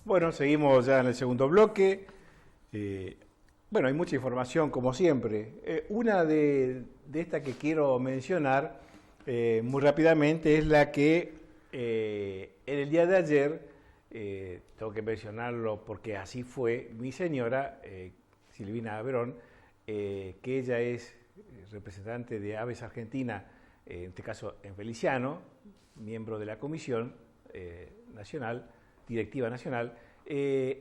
Bueno, seguimos ya en el segundo bloque. Bueno, hay mucha información como siempre. Una de estas que quiero mencionar muy rápidamente es la que en el día de ayer, tengo que mencionarlo porque así fue, mi señora, Silvina Verón, que ella es representante de Aves Argentina, en este caso en Feliciano, miembro de la Comisión Nacional, Directiva Nacional,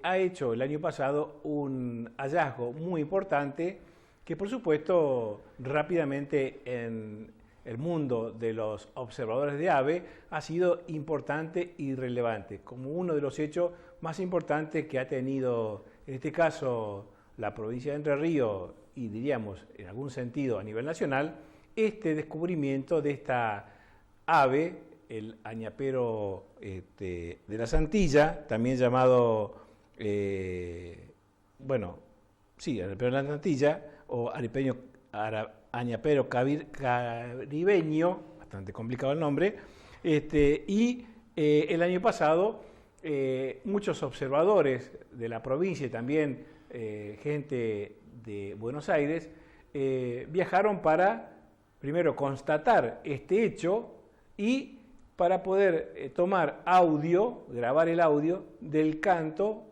ha hecho el año pasado un hallazgo muy importante que por supuesto rápidamente en el mundo de los observadores de ave ha sido importante y relevante, como uno de los hechos más importantes que ha tenido en este caso la provincia de Entre Ríos y diríamos en algún sentido a nivel nacional, este descubrimiento de esta ave, el añapero de la Santilla, también llamado, añapero de la Santilla, o añapero caribeño, bastante complicado el nombre, el año pasado muchos observadores de la provincia y también gente de Buenos Aires viajaron para, primero, constatar este hecho y para poder tomar audio, grabar el audio del canto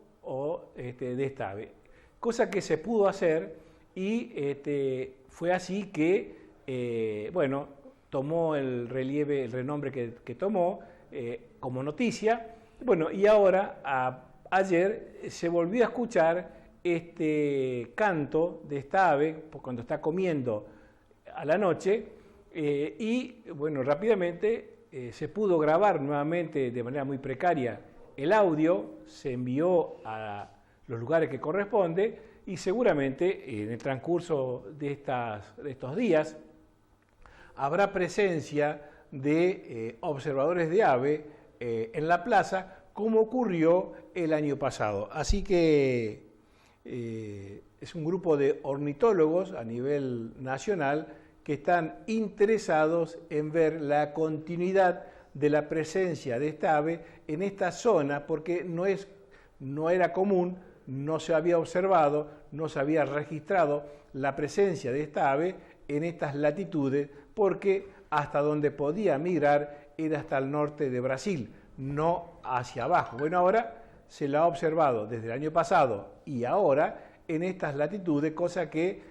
de esta ave. Cosa que se pudo hacer y fue así que, tomó el relieve, el renombre que tomó como noticia. Bueno, y ahora, ayer, se volvió a escuchar este canto de esta ave cuando está comiendo a la noche rápidamente se pudo grabar nuevamente de manera muy precaria el audio, se envió a los lugares que corresponde y seguramente en el transcurso de estos días habrá presencia de observadores de ave en la plaza como ocurrió el año pasado. Así que es un grupo de ornitólogos a nivel nacional que están interesados en ver la continuidad de la presencia de esta ave en esta zona, porque no era común, no se había observado, no se había registrado la presencia de esta ave en estas latitudes, porque hasta donde podía migrar era hasta el norte de Brasil, no hacia abajo. Bueno, ahora se la ha observado desde el año pasado y ahora en estas latitudes, cosa que,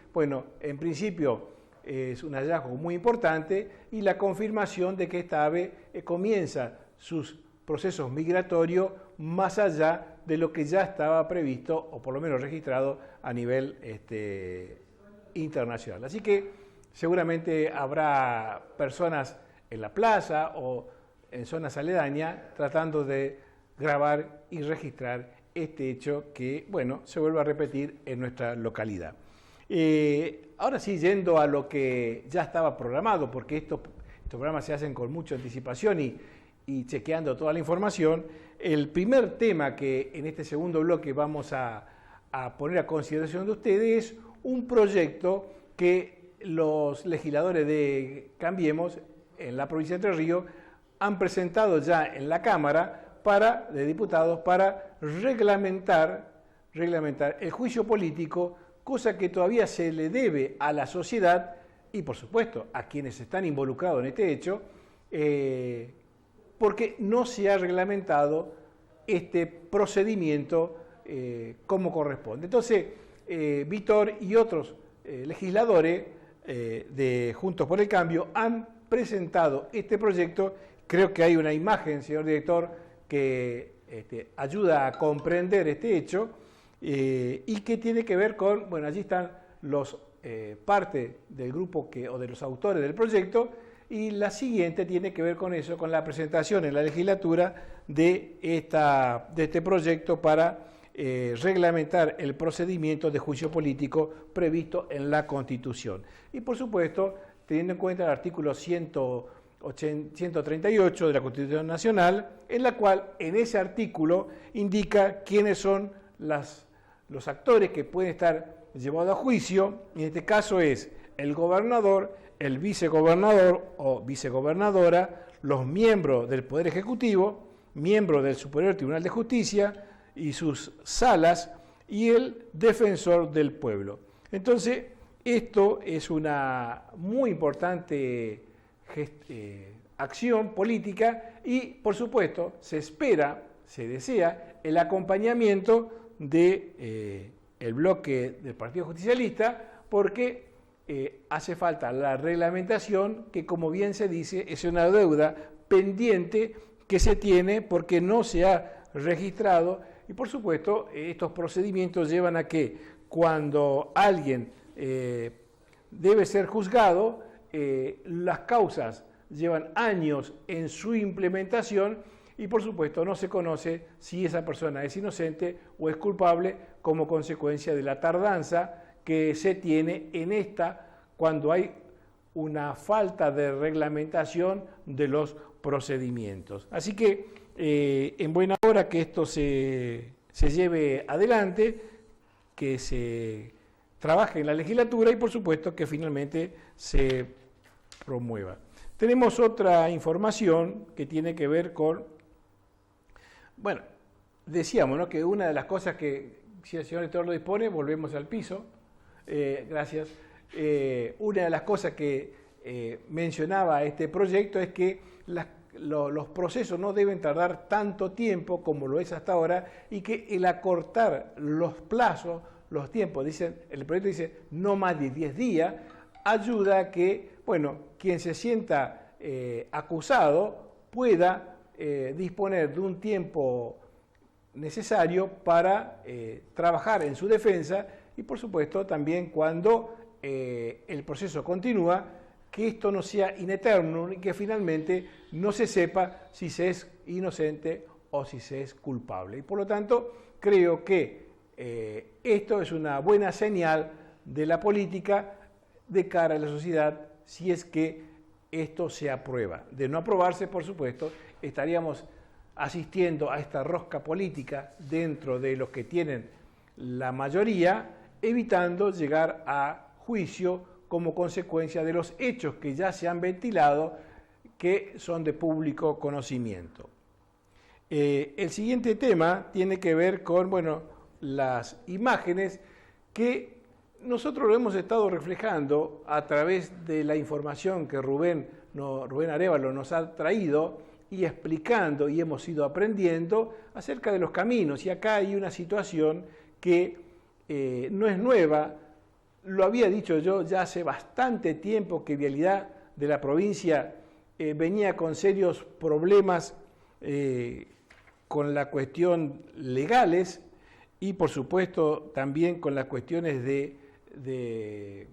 en principio es un hallazgo muy importante y la confirmación de que esta ave comienza sus procesos migratorios más allá de lo que ya estaba previsto o por lo menos registrado a nivel internacional. Así que seguramente habrá personas en la plaza o en zonas aledañas tratando de grabar y registrar este hecho que, se vuelve a repetir en nuestra localidad. Ahora sí, yendo a lo que ya estaba programado, porque estos programas se hacen con mucha anticipación y chequeando toda la información, el primer tema que en este segundo bloque vamos a poner a consideración de ustedes es un proyecto que los legisladores de Cambiemos en la provincia de Entre Ríos han presentado ya en la Cámara de Diputados para reglamentar el juicio político, cosa que todavía se le debe a la sociedad y, por supuesto, a quienes están involucrados en este hecho, porque no se ha reglamentado este procedimiento como corresponde. Entonces, Víctor y otros legisladores de Juntos por el Cambio han presentado este proyecto. Creo que hay una imagen, señor director, que ayuda a comprender este hecho y que tiene que ver con, allí están los parte del grupo o de los autores del proyecto, y la siguiente tiene que ver con eso, con la presentación en la legislatura de este proyecto para reglamentar el procedimiento de juicio político previsto en la Constitución. Y por supuesto, teniendo en cuenta el artículo 138 de la Constitución Nacional, en la cual en ese artículo indica quiénes son los actores que pueden estar llevados a juicio, y en este caso es el gobernador, el vicegobernador o vicegobernadora, los miembros del Poder Ejecutivo, miembros del Superior Tribunal de Justicia, y sus salas y el defensor del pueblo. Entonces, esto es una muy importante acción política y, por supuesto, se espera, se desea el acompañamiento de el bloque del Partido Justicialista, porque hace falta la reglamentación que, como bien se dice, es una deuda pendiente que se tiene porque no se ha registrado y, por supuesto, estos procedimientos llevan a que cuando alguien debe ser juzgado, las causas llevan años en su implementación y, por supuesto, no se conoce si esa persona es inocente o es culpable como consecuencia de la tardanza que se tiene en cuando hay una falta de reglamentación de los procedimientos. Así que en buena hora que esto se lleve adelante, que se trabaje en la legislatura y, por supuesto, que finalmente se promueva. Tenemos otra información que tiene que ver con, bueno, decíamos, ¿no?, que una de las cosas que, si el señor rector lo dispone, volvemos al piso. Gracias. Una de las cosas que mencionaba este proyecto es que los procesos no deben tardar tanto tiempo como lo es hasta ahora y que el acortar los plazos, los tiempos, el proyecto dice no más de 10 días, ayuda a que, bueno, quien se sienta acusado pueda disponer de un tiempo necesario para trabajar en su defensa y, por supuesto, también cuando el proceso continúa, que esto no sea in eternum y que finalmente no se sepa si se es inocente o si se es culpable. Y por lo tanto, creo que esto es una buena señal de la política de cara a la sociedad si es que esto se aprueba. De no aprobarse, por supuesto, estaríamos asistiendo a esta rosca política dentro de los que tienen la mayoría, evitando llegar a juicio como consecuencia de los hechos que ya se han ventilado, que son de público conocimiento. El siguiente tema tiene que ver con, bueno, las imágenes que nosotros lo hemos estado reflejando a través de la información que Rubén Arévalo nos ha traído y explicando y hemos ido aprendiendo acerca de los caminos. Y acá hay una situación que no es nueva, lo había dicho yo ya hace bastante tiempo que Vialidad de la provincia venía con serios problemas con la cuestión legales y, por supuesto, también con las cuestiones de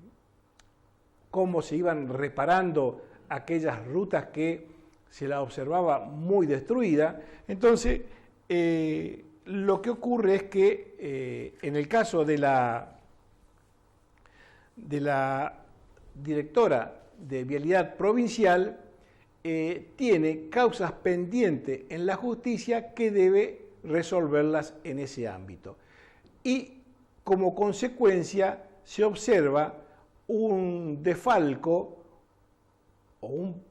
cómo se iban reparando aquellas rutas que se la observaba muy destruida. Entonces, lo que ocurre es que en el caso de la directora de Vialidad Provincial, tiene causas pendientes en la justicia que debe resolverlas en ese ámbito. Y como consecuencia se observa un desfalco o un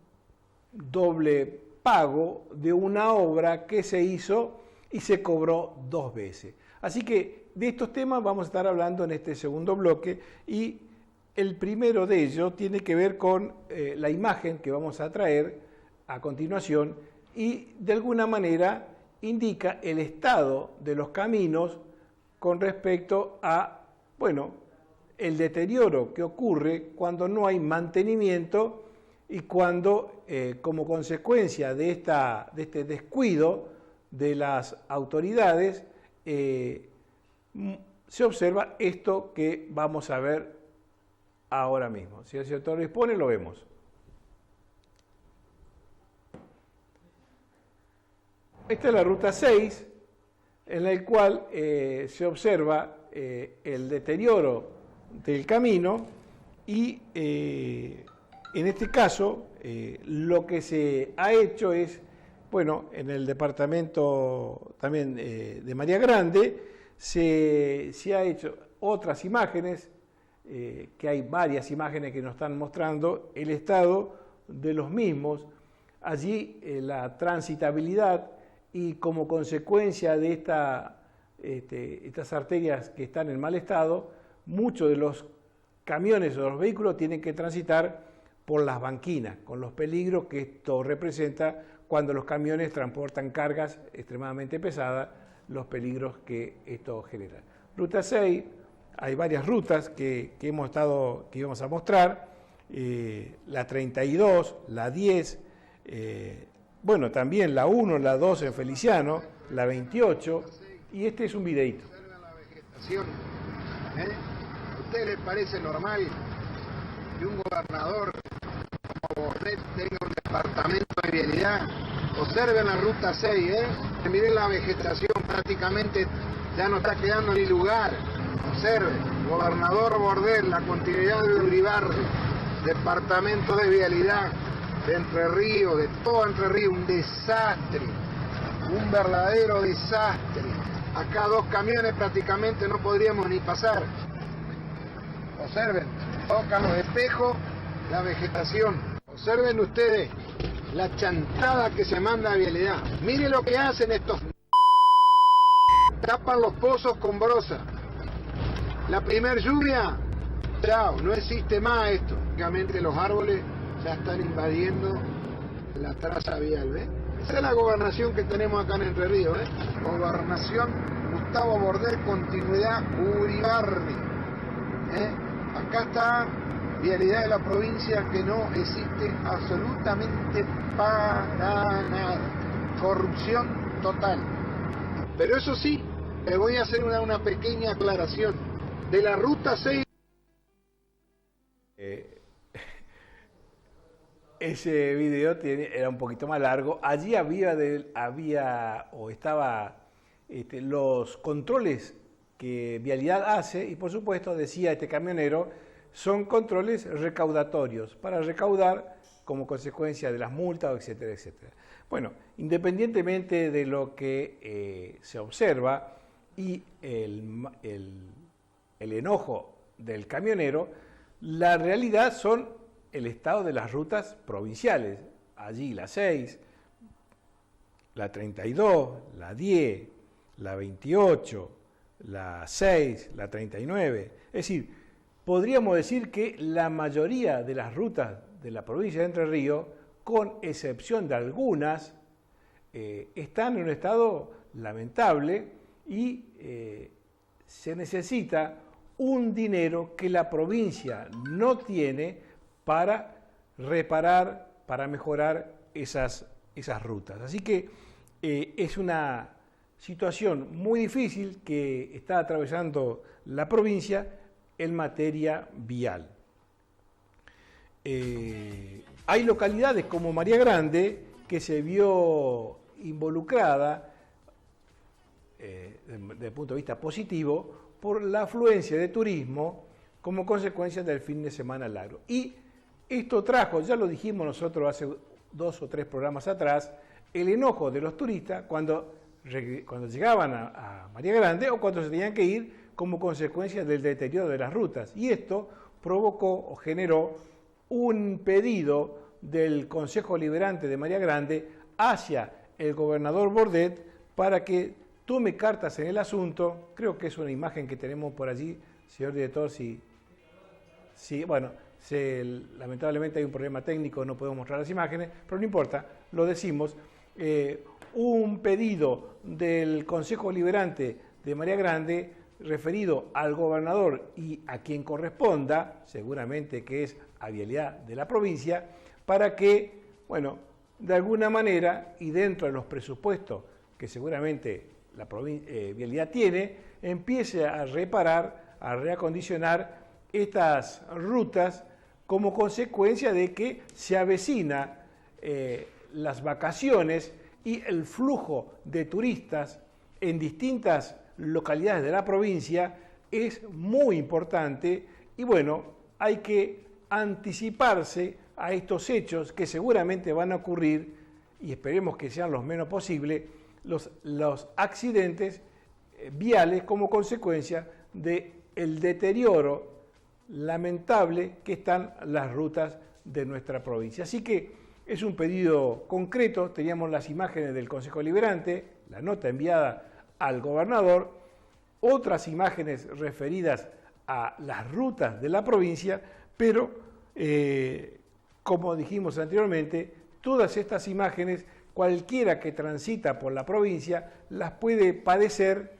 doble pago de una obra que se hizo y se cobró 2 veces. Así que de estos temas vamos a estar hablando en este segundo bloque y el primero de ellos tiene que ver con la imagen que vamos a traer a continuación y de alguna manera indica el estado de los caminos con respecto a, bueno, el deterioro que ocurre cuando no hay mantenimiento y cuando, como consecuencia de este descuido de las autoridades, se observa esto que vamos a ver ahora mismo. Si el sector lo dispone, lo vemos. Esta es la ruta 6, en la cual se observa el deterioro del camino y en este caso lo que se ha hecho es, bueno, en el departamento también de María Grande se ha hecho otras imágenes, que hay varias imágenes que nos están mostrando el estado de los mismos, allí la transitabilidad y como consecuencia de estas arterias que están en mal estado, muchos de los camiones o los vehículos tienen que transitar por las banquinas, con los peligros que esto representa cuando los camiones transportan cargas extremadamente pesadas, los peligros que esto genera. Ruta 6, hay varias rutas que íbamos a mostrar, la 32, la 10, bueno, también la 1, la 2 en Feliciano, la 28, y este es un videíto. Observen la vegetación, ¿A ustedes les parece normal que un gobernador como Bordet tenga un departamento de vialidad? Observen la ruta 6, miren la vegetación, prácticamente ya no está quedando ni lugar. Observen, gobernador Bordet, la continuidad de Uribarri, departamento de vialidad de Entre Ríos, de todo Entre Ríos, un desastre, un verdadero desastre. Acá 2 camiones prácticamente no podríamos ni pasar. Observen, tocan los espejos, la vegetación. Observen ustedes la chantada que se manda a vialidad. Miren lo que hacen estos. Tapan los pozos con brosa. La primer lluvia, chao, no existe más esto. Prácticamente los árboles ya están invadiendo la traza vial, ¿ves? Esa es la gobernación que tenemos acá en Entre Ríos, Gobernación Gustavo Bordet, continuidad Uribarri. Acá está vialidad de la provincia que no existe absolutamente para nada. Corrupción total. Pero eso sí, le voy a hacer una pequeña aclaración. De la ruta 6... Ese video era un poquito más largo. Allí estaban los controles que Vialidad hace y por supuesto, decía este camionero, son controles recaudatorios para recaudar como consecuencia de las multas, etcétera, etcétera. Bueno, independientemente de lo que se observa y el enojo del camionero, la realidad son el estado de las rutas provinciales. Allí la 6, la 32, la 10, la 28, la 6, la 39. Es decir, podríamos decir que la mayoría de las rutas de la provincia de Entre Ríos, con excepción de algunas, están en un estado lamentable y se necesita un dinero que la provincia no tiene para reparar, para mejorar esas rutas. Así que es una situación muy difícil que está atravesando la provincia en materia vial. Hay localidades como María Grande que se vio involucrada desde el punto de vista positivo por la afluencia de turismo como consecuencia del fin de semana largo. Y esto trajo, ya lo dijimos nosotros hace 2 o 3 programas atrás, el enojo de los turistas cuando llegaban a María Grande o cuando se tenían que ir como consecuencia del deterioro de las rutas. Y esto provocó o generó un pedido del Consejo Liberante de María Grande hacia el gobernador Bordet para que tome cartas en el asunto. Creo que es una imagen que tenemos por allí, señor director, bueno, lamentablemente hay un problema técnico, no podemos mostrar las imágenes, pero no importa, lo decimos. Un pedido del Consejo Liberante de María Grande referido al gobernador y a quien corresponda, seguramente que es a Vialidad de la provincia, para que, bueno, de alguna manera y dentro de los presupuestos que seguramente la Vialidad tiene, empiece a reparar, a reacondicionar estas rutas como consecuencia de que se avecina las vacaciones y el flujo de turistas en distintas localidades de la provincia es muy importante y bueno, hay que anticiparse a estos hechos que seguramente van a ocurrir y esperemos que sean los menos posibles, los accidentes viales como consecuencia del deterioro lamentable que están las rutas de nuestra provincia. Así que es un pedido concreto, teníamos las imágenes del Consejo Liberante, la nota enviada al gobernador otras imágenes referidas a las rutas de la provincia, pero como dijimos anteriormente, todas estas imágenes, cualquiera que transita por la provincia, las puede padecer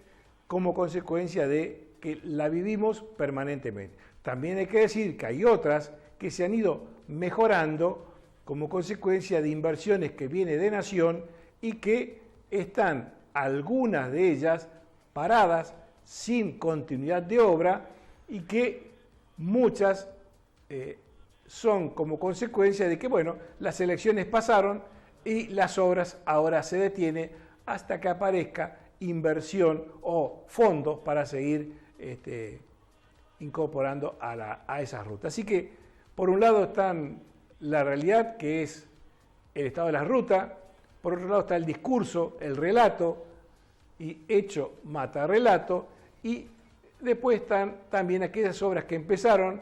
como consecuencia de que la vivimos permanentemente. También hay que decir que hay otras que se han ido mejorando como consecuencia de inversiones que viene de Nación y que están algunas de ellas paradas sin continuidad de obra y que muchas son como consecuencia de que, bueno, las elecciones pasaron y las obras ahora se detienen hasta que aparezca inversión o fondos para seguir incorporando a esas rutas. Así que, por un lado están la realidad, que es el estado de la ruta, por otro lado está el discurso, el relato, y hecho mata relato, y después están también aquellas obras que empezaron,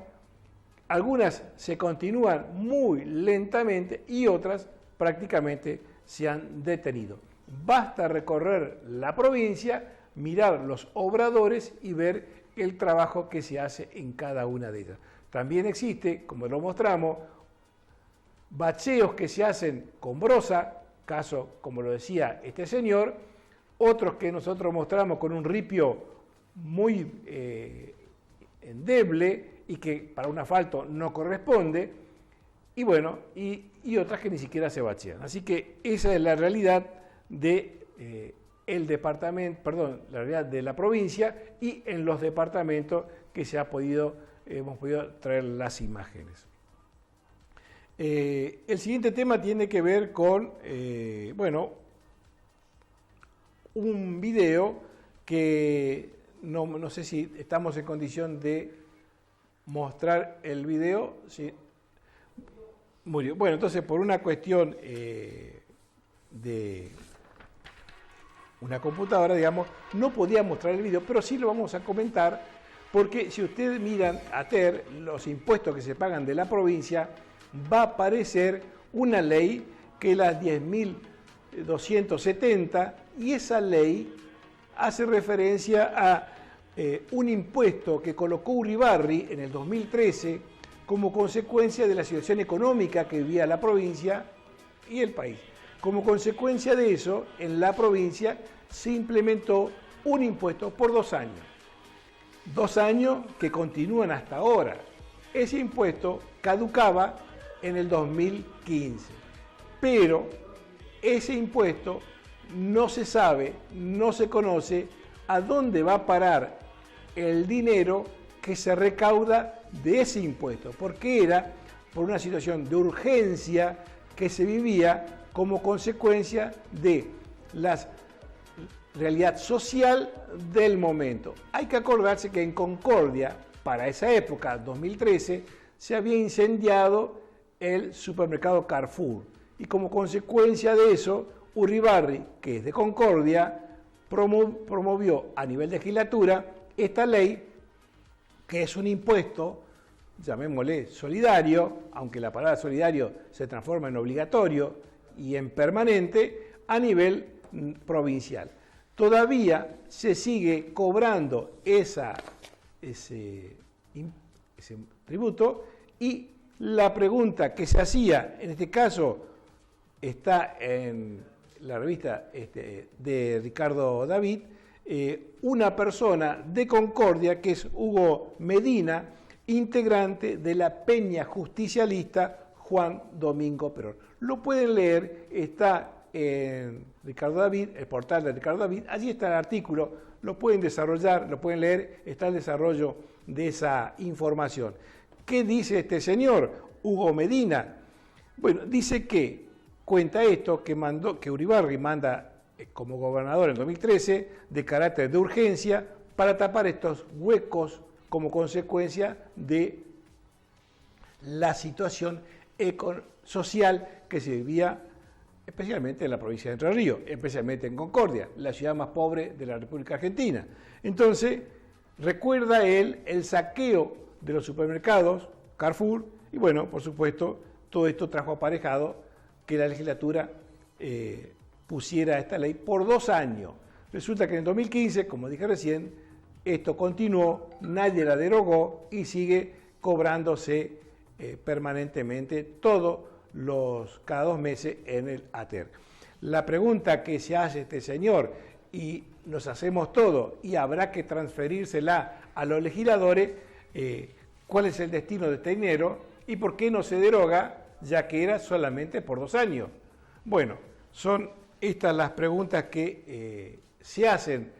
algunas se continúan muy lentamente y otras prácticamente se han detenido. Basta recorrer la provincia, mirar los obradores y ver el trabajo que se hace en cada una de ellas. También existe, como lo mostramos, bacheos que se hacen con brosa, caso, como lo decía este señor, otros que nosotros mostramos con un ripio muy endeble y que para un asfalto no corresponde, y bueno, y otras que ni siquiera se bachean. Así que esa es la realidad de el departamento, perdón, la realidad de la provincia y en los departamentos que hemos podido traer las imágenes. El siguiente tema tiene que ver con, bueno, un video que no sé si estamos en condición de mostrar el video. Sí. Murió. Bueno, entonces por una cuestión de una computadora, digamos, no podía mostrar el video, pero sí lo vamos a comentar, porque si ustedes miran a TER, los impuestos que se pagan de la provincia, va a aparecer una ley que es la 10.270, y esa ley hace referencia a un impuesto que colocó Uribarri en el 2013 como consecuencia de la situación económica que vivía la provincia y el país. Como consecuencia de eso, en la provincia se implementó un impuesto por 2 años. 2 años que continúan hasta ahora. Ese impuesto caducaba en el 2015, pero ese impuesto no se sabe, no se conoce a dónde va a parar el dinero que se recauda de ese impuesto, porque era por una situación de urgencia que se vivía como consecuencia de la realidad social del momento. Hay que acordarse que en Concordia, para esa época, 2013, se había incendiado el supermercado Carrefour, y como consecuencia de eso, Uribarri, que es de Concordia, promovió a nivel de legislatura esta ley, que es un impuesto, llamémosle solidario, aunque la palabra solidario se transforma en obligatorio y en permanente a nivel provincial. Todavía se sigue cobrando ese tributo, y la pregunta que se hacía, en este caso está en la revista de Ricardo David, una persona de Concordia, que es Hugo Medina, integrante de la peña justicialista Juan Domingo Perón. Lo pueden leer, está en Ricardo David, el portal de Ricardo David, allí está el artículo, lo pueden desarrollar, lo pueden leer, está el desarrollo de esa información. ¿Qué dice este señor, Hugo Medina? Bueno, dice que cuenta esto, que Uribarri manda como gobernador en 2013 de carácter de urgencia para tapar estos huecos como consecuencia de la situación social que se vivía especialmente en la provincia de Entre Ríos, especialmente en Concordia, la ciudad más pobre de la República Argentina. Entonces, recuerda él el saqueo de los supermercados Carrefour, y bueno, por supuesto, todo esto trajo aparejado que la legislatura pusiera esta ley por 2 años. Resulta que en 2015, como dije recién, Esto continuó, nadie la derogó y sigue cobrándose permanentemente cada 2 meses en el ATER. La pregunta que se hace este señor, y nos hacemos todo, y habrá que transferírsela a los legisladores, ¿cuál es el destino de este dinero y por qué no se deroga, ya que era solamente por 2 años? Bueno, son estas las preguntas que se hacen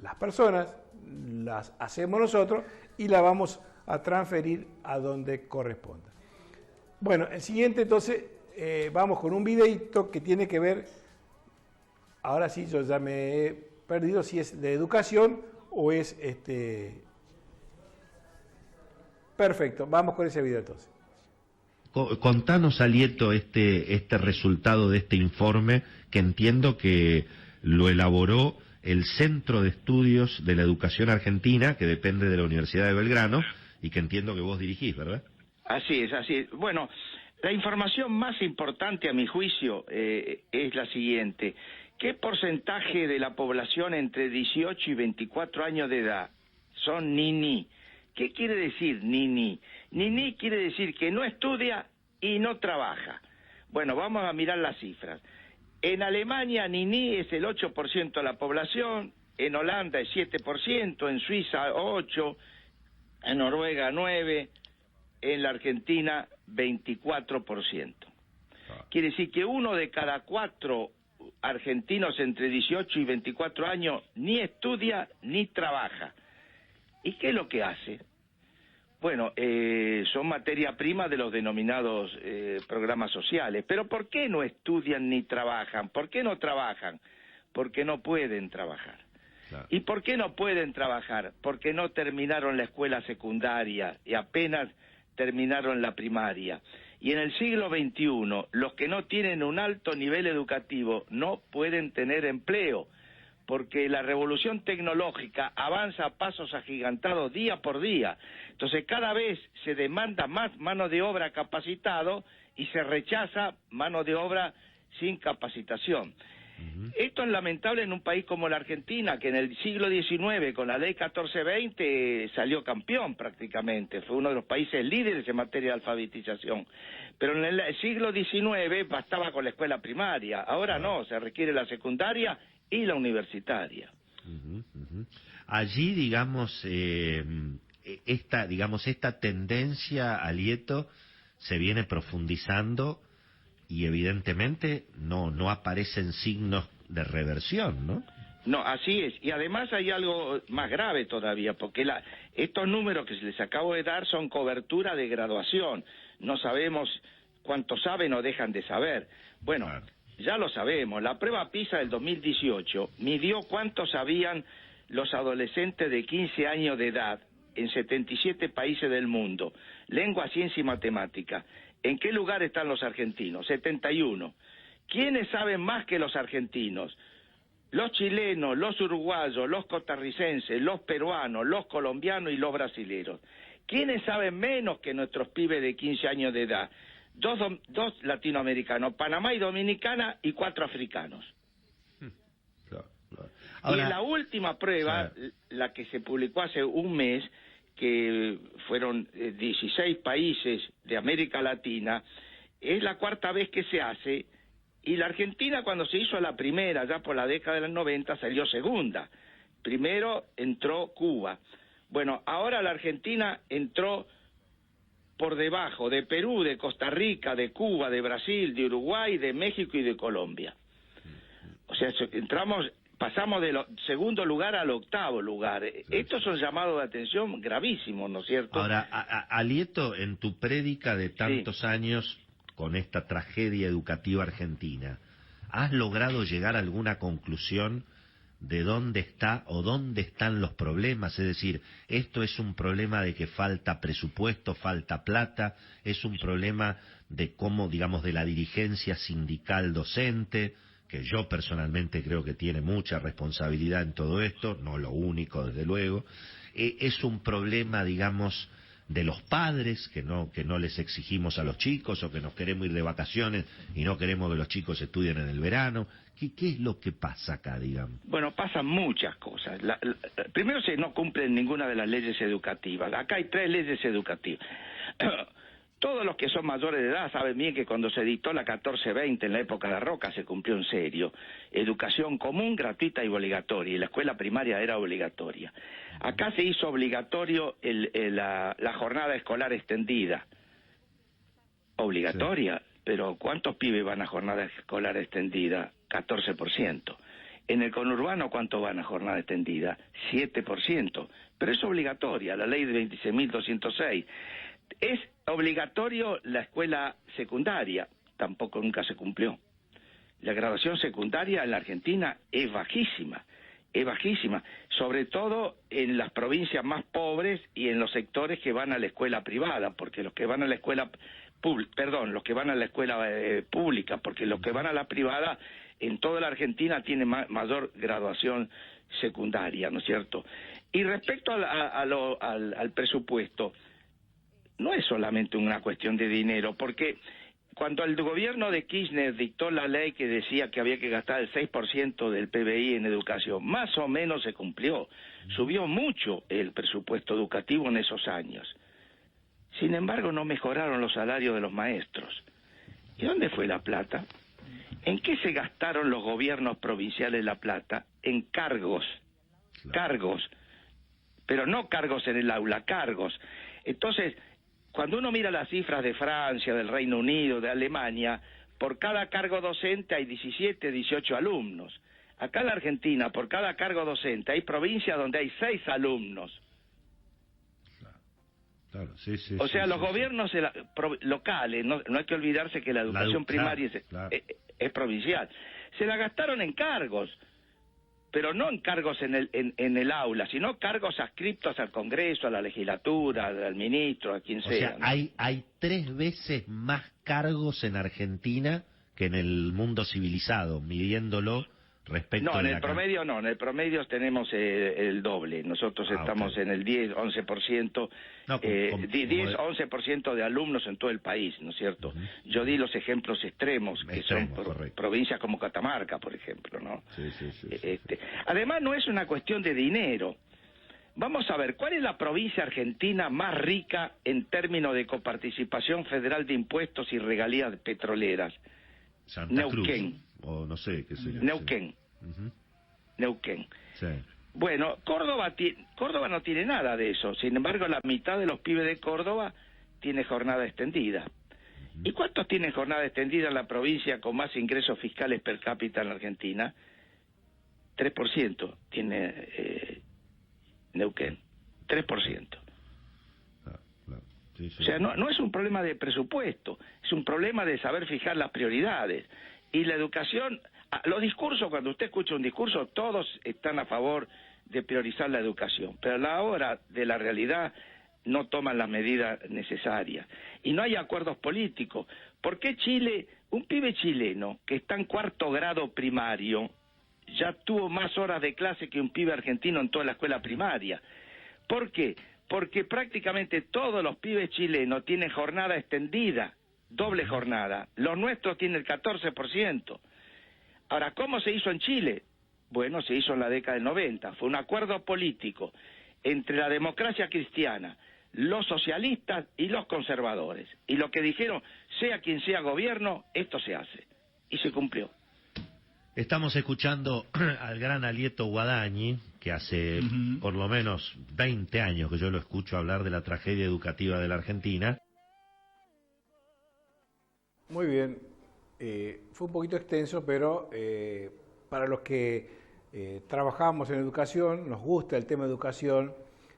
las personas, las hacemos nosotros y las vamos a transferir a donde corresponda. Bueno, el siguiente entonces, vamos con un videito que tiene que ver, ahora sí yo ya me he perdido si es de educación o es Perfecto, vamos con ese video entonces. Contanos, Alieto, este resultado de este informe, que entiendo que lo elaboró el Centro de Estudios de la Educación Argentina, que depende de la Universidad de Belgrano, y que entiendo que vos dirigís, ¿verdad? Así es, así es. Bueno, la información más importante, a mi juicio, es la siguiente. ¿Qué porcentaje de la población entre 18 y 24 años de edad son niní? ¿Qué quiere decir niní? Niní quiere decir que no estudia y no trabaja. Bueno, vamos a mirar las cifras. En Alemania, niní es el 8% de la población, en Holanda es 7%, en Suiza 8%, en Noruega 9%, en la Argentina 24%. Quiere decir que 1 de cada 4 argentinos entre 18 y 24 años ni estudia ni trabaja. ¿Y qué es lo que hace? Bueno, son materia prima de los denominados programas sociales. Pero ¿por qué no estudian ni trabajan? ¿Por qué no trabajan? Porque no pueden trabajar. Claro. ¿Y por qué no pueden trabajar? Porque no terminaron la escuela secundaria y apenas terminaron la primaria. Y en el siglo XXI, los que no tienen un alto nivel educativo no pueden tener empleo, porque la revolución tecnológica avanza a pasos agigantados día por día. Entonces cada vez se demanda más mano de obra capacitado y se rechaza mano de obra sin capacitación. Esto es lamentable en un país como la Argentina, que en el siglo XIX, con la ley 1420, salió campeón prácticamente. Fue uno de los países líderes en materia de alfabetización. Pero en el siglo XIX bastaba con la escuela primaria. Ahora no, se requiere la secundaria y la universitaria. Allí, digamos, esta tendencia, Alieto, se viene profundizando y evidentemente no aparecen signos de reversión, ¿no? No, así es. Y además hay algo más grave todavía, porque estos números que les acabo de dar son cobertura de graduación. No sabemos cuánto saben o dejan de saber. Bueno, claro. Ya lo sabemos. La prueba PISA del 2018 midió cuánto sabían los adolescentes de 15 años de edad en 77 países del mundo. Lengua, ciencia y matemática. ¿En qué lugar están los argentinos? 71. ¿Quiénes saben más que los argentinos? Los chilenos, los uruguayos, los costarricenses, los peruanos, los colombianos y los brasileños. ¿Quiénes saben menos que nuestros pibes de 15 años de edad? Dos latinoamericanos, Panamá y Dominicana, y 4 africanos. Claro. Ahora, y en la última prueba, la que se publicó hace un mes, que fueron 16 países de América Latina, es la 4ª vez que se hace, y la Argentina, cuando se hizo la primera, ya por la década de los 90, salió segunda. Primero entró Cuba. Bueno, ahora la Argentina entró por debajo de Perú, de Costa Rica, de Cuba, de Brasil, de Uruguay, de México y de Colombia. O sea, pasamos del segundo lugar al 8º lugar. Estos son llamados de atención gravísimos, ¿no es cierto? Ahora, Alieto, en tu prédica de tantos años con esta tragedia educativa argentina, ¿has logrado llegar a alguna conclusión de dónde está o dónde están los problemas? Es decir, ¿esto es un problema de que falta presupuesto, falta plata? ¿Es un problema de cómo, digamos, de la dirigencia sindical docente, que yo personalmente creo que tiene mucha responsabilidad en todo esto, no lo único, desde luego? ¿Es un problema, digamos, de los padres, que no les exigimos a los chicos, o que nos queremos ir de vacaciones y no queremos que los chicos estudien en el verano? ¿Qué es lo que pasa acá, digamos? Bueno, pasan muchas cosas. Primero, se no cumplen ninguna de las leyes educativas. Acá hay 3 leyes educativas. Todos los que son mayores de edad saben bien que cuando se dictó la 1420 en la época de Roca se cumplió en serio. Educación común, gratuita y obligatoria. Y la escuela primaria era obligatoria. Acá se hizo obligatorio la jornada escolar extendida. Obligatoria. Sí. Pero ¿cuántos pibes van a jornada escolar extendida? 14%. En el conurbano, ¿cuánto van a jornada extendida? 7%. Pero es obligatoria, la ley de 26.206. Es obligatorio la escuela secundaria, tampoco nunca se cumplió. La graduación secundaria en la Argentina es bajísima, sobre todo en las provincias más pobres y en los sectores que van a la escuela privada, porque los que van a la escuela pública, porque los que van a la privada en toda la Argentina tienen mayor graduación secundaria, ¿no es cierto? Y respecto al presupuesto, no es solamente una cuestión de dinero, porque cuando el gobierno de Kirchner dictó la ley que decía que había que gastar el 6% del PBI en educación, más o menos se cumplió. Subió mucho el presupuesto educativo en esos años. Sin embargo, no mejoraron los salarios de los maestros. ¿Y dónde fue la plata? ¿En qué se gastaron los gobiernos provinciales la plata? En cargos. Cargos. Pero no cargos en el aula, cargos. Entonces, cuando uno mira las cifras de Francia, del Reino Unido, de Alemania, por cada cargo docente hay 17, 18 alumnos. Acá en la Argentina, por cada cargo docente, hay provincias donde hay 6 alumnos. Claro, sí, o sea, los gobiernos locales, no hay que olvidarse que la educación primaria es provincial. Se la gastaron en cargos, pero no en cargos en el aula, sino cargos adscriptos al Congreso, a la legislatura, al ministro, a quien sea. O sea, ¿no? Hay 3 veces más cargos en Argentina que en el mundo civilizado, midiéndolo respecto a... No, en el promedio no, en el promedio tenemos el doble. Nosotros estamos en el 10, 11%, 11% de alumnos en todo el país, ¿no es cierto? Yo di los ejemplos extremos, que son provincias como Catamarca, por ejemplo, ¿no? Sí. Además, no es una cuestión de dinero. Vamos a ver, ¿cuál es la provincia argentina más rica en términos de coparticipación federal de impuestos y regalías petroleras? Santa Neuquén. Cruz, o no sé qué sé yo. Neuquén. Neuquén. Sí. Bueno, Córdoba no tiene nada de eso. Sin embargo, la mitad de los pibes de Córdoba tiene jornada extendida. ¿Y cuántos tienen jornada extendida en la provincia con más ingresos fiscales per cápita en la Argentina? 3% tiene Neuquén. 3%. Sí. O sea, no es un problema de presupuesto, es un problema de saber fijar las prioridades. Y la educación, los discursos, cuando usted escucha un discurso, todos están a favor de priorizar la educación, pero a la hora de la realidad no toman las medidas necesarias. Y no hay acuerdos políticos. ¿Por qué Chile, un pibe chileno que está en 4º grado primario, ya tuvo más horas de clase que un pibe argentino en toda la escuela primaria? ¿Por qué? Porque prácticamente todos los pibes chilenos tienen jornada extendida, doble jornada. Los nuestros tienen el 14%. Ahora, ¿cómo se hizo en Chile? Bueno, se hizo en la década del 90. Fue un acuerdo político entre la democracia cristiana, los socialistas y los conservadores. Y lo que dijeron, sea quien sea gobierno, esto se hace. Y se cumplió. Estamos escuchando al gran Alieto Guadañi, que hace por lo menos 20 años que yo lo escucho hablar de la tragedia educativa de la Argentina. Muy bien. Fue un poquito extenso, pero para los que trabajamos en educación, nos gusta el tema de educación,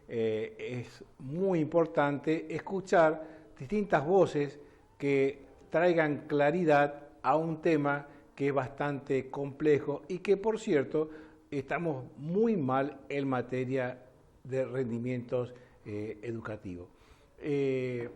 es muy importante escuchar distintas voces que traigan claridad a un tema que es bastante complejo y que, por cierto, estamos muy mal en materia de rendimientos educativos.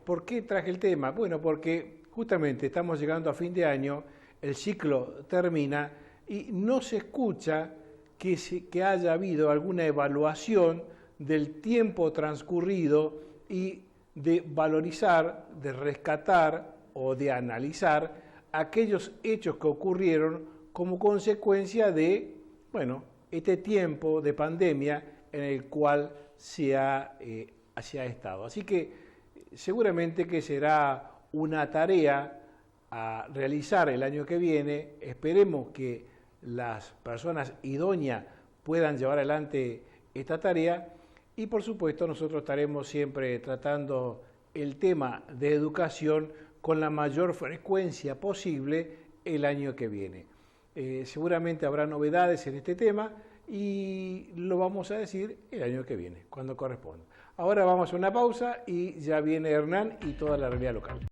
¿Por qué traje el tema? Bueno, porque justamente estamos llegando a fin de año, el ciclo termina y no se escucha que haya habido alguna evaluación del tiempo transcurrido y de valorizar, de rescatar o de analizar aquellos hechos que ocurrieron como consecuencia de, bueno, este tiempo de pandemia en el cual se ha estado. Así que seguramente que será una tarea a realizar el año que viene. Esperemos que las personas idóneas puedan llevar adelante esta tarea y por supuesto nosotros estaremos siempre tratando el tema de educación con la mayor frecuencia posible el año que viene. Seguramente habrá novedades en este tema y lo vamos a decir el año que viene, cuando corresponda. Ahora vamos a una pausa y ya viene Hernán y toda la realidad local.